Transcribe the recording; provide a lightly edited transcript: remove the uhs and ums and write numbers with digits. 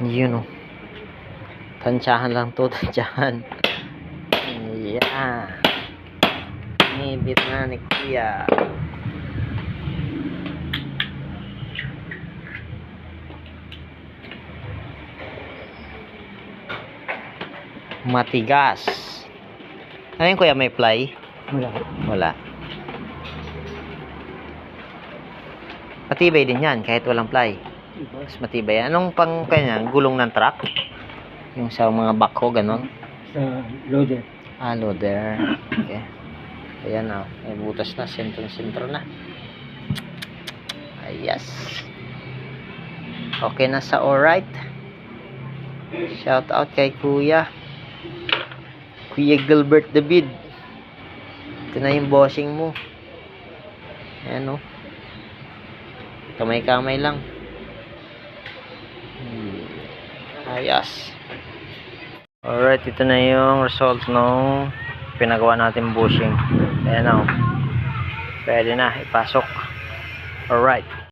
Yun oh. Tansyahan lang to, tansyahan. Yeah. Nibit na ni Kuya. Matigas. Ano yun, Kuya? May fly? Wala. Matibay din yan kahit walang fly. Mas matibay yan. Anong pang kanya? Gulong ng truck? Yung sa mga backhoe, ganon? Sa loader. Ah, loader. Okay. Ayan na. May butas na. Sentro na. Yes. Okay na sa alright. Shout out kay Kuya Gilbert David. Ito na yung bossing mo. Ayan o. Kamay-kamay lang. Ayos. Alright, ito na yung result ng pinagawa natin bushing. Ayan o. Pwede na ipasok. Alright.